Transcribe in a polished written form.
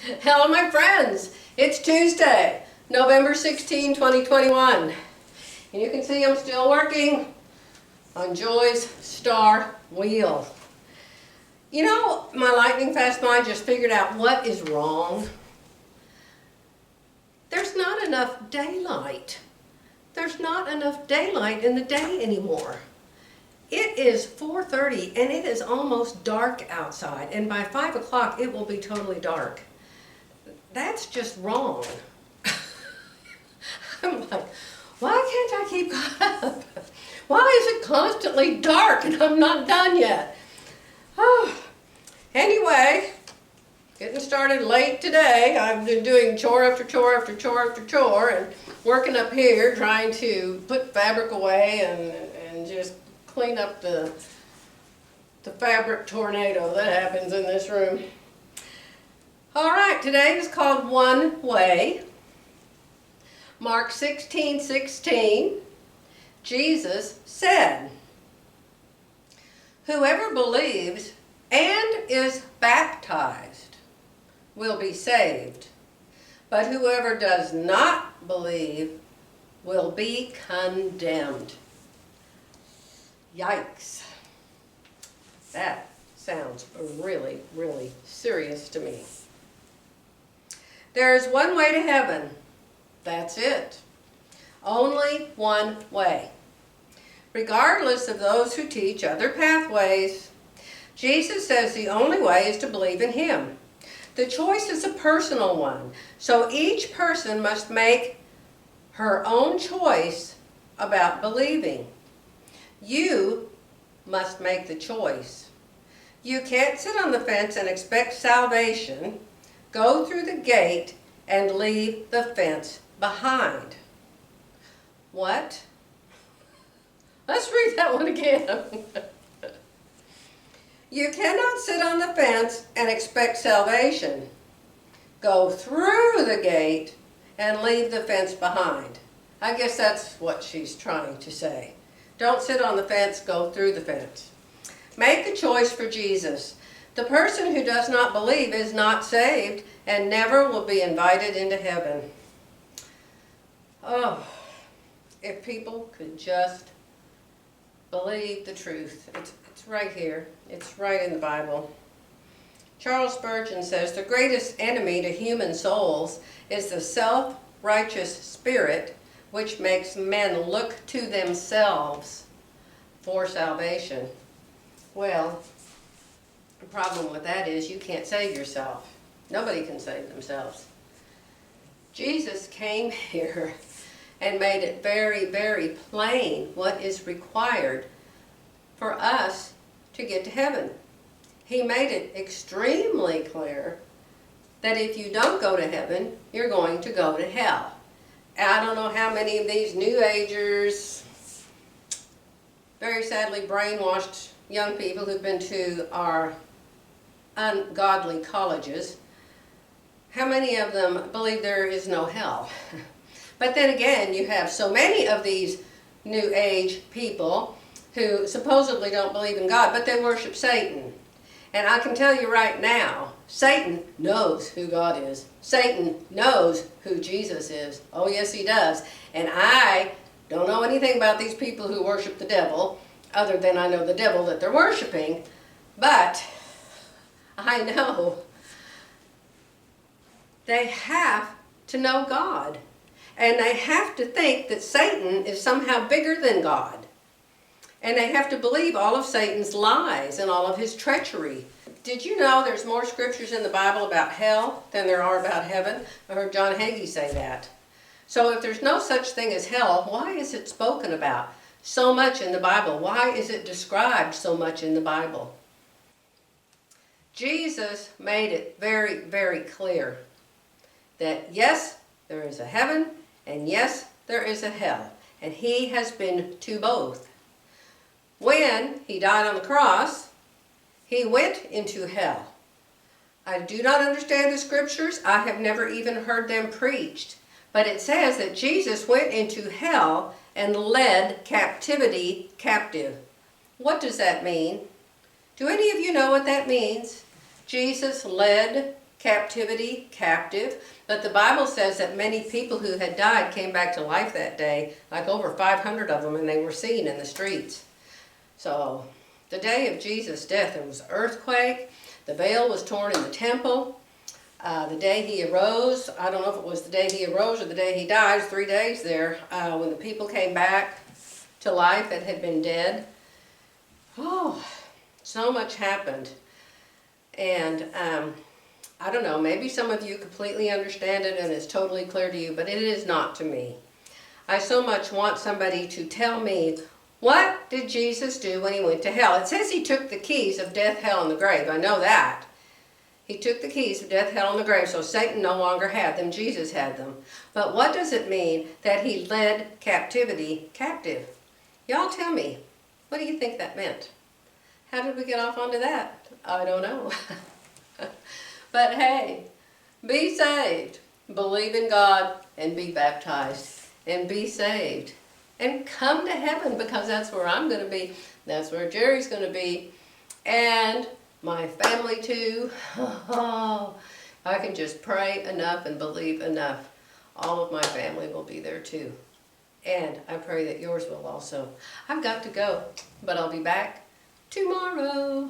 Hello, my friends. It's Tuesday, November 16, 2021. And you can see I'm still working on Joy's star wheel. You know, my lightning fast mind just figured out what is wrong. There's not enough daylight. There's not enough daylight in the day anymore. It is 4:30 and it is almost dark outside, and by 5 o'clock it will be totally dark. That's just wrong. I'm like, why can't I keep up? Why is it constantly dark and I'm not done yet? Oh. Anyway, getting started late today. I've been doing chore after chore after chore after chore and working up here trying to put fabric away and just clean up the fabric tornado that happens in this room. All right, today is called One Way. Mark 16:16, Jesus said, "Whoever believes and is baptized will be saved, but whoever does not believe will be condemned." Yikes. That sounds really, really serious to me. There is one way to heaven. That's it. Only one way. Regardless of those who teach other pathways, Jesus says the only way is to believe in Him. The choice is a personal one, so each person must make her own choice about believing. You must make the choice. You can't sit on the fence and expect salvation, go through the gate, and leave the fence behind. What? Let's read that one again. You cannot sit on the fence and expect salvation, go through the gate, and leave the fence behind. I guess that's what she's trying to say. Don't sit on the fence, go through the fence. Make the choice for Jesus. The person who does not believe is not saved and never will be invited into heaven. Oh, if people could just believe the truth. It's right here. It's right in the Bible. Charles Spurgeon says, "The greatest enemy to human souls is the self-righteous spirit which makes men look to themselves for salvation." Well, the problem with that is you can't save yourself. Nobody can save themselves. Jesus came here and made it very, very plain what is required for us to get to heaven. He made it extremely clear that if you don't go to heaven, you're going to go to hell. I don't know how many of these New Agers, very sadly brainwashed young people who've been to our ungodly colleges, how many of them believe there is no hell? But then again, you have so many of these New Age people who supposedly don't believe in God, but they worship Satan. And I can tell you right now, Satan knows who God is. Satan knows who Jesus is. Oh yes, he does. And I don't know anything about these people who worship the devil, other than I know the devil that they're worshiping. But I know they have to know God. And they have to think that Satan is somehow bigger than God. And they have to believe all of Satan's lies and all of his treachery. Did you know there's more scriptures in the Bible about hell than there are about heaven? I heard John Hagee say that. So if there's no such thing as hell, why is it spoken about so much in the Bible? Why is it described so much in the Bible? Jesus made it very, very clear that yes, there is a heaven, and yes, there is a hell. And He has been to both. When He died on the cross, He went into hell. I do not understand the scriptures. I have never even heard them preached. But it says that Jesus went into hell and led captivity captive. What does that mean? Do any of you know what that means? Jesus led captivity, captive. But the Bible says that many people who had died came back to life that day, like over 500 of them, and they were seen in the streets. So the day of Jesus' death, there was an earthquake. The veil was torn in the temple. The day he arose, I don't know if it was the day he arose or the day he died, 3 days there, when the people came back to life that had been dead. Oh, so much happened. And I don't know, maybe some of you completely understand it and it's totally clear to you, but it is not to me. I so much want somebody to tell me, what did Jesus do when he went to hell? It says he took the keys of death, hell, and the grave. I know that. He took the keys of death, hell, and the grave, so Satan no longer had them. Jesus had them. But what does it mean that he led captivity captive? Y'all tell me, what do you think that meant? How did we get off onto that? I don't know. But hey, be saved, believe in God, and be baptized, and be saved. And come to heaven, because that's where I'm going to be. That's where Jerry's going to be. And my family too. Oh, I can just pray enough and believe enough. All of my family will be there too. And I pray that yours will also. I've got to go, but I'll be back tomorrow.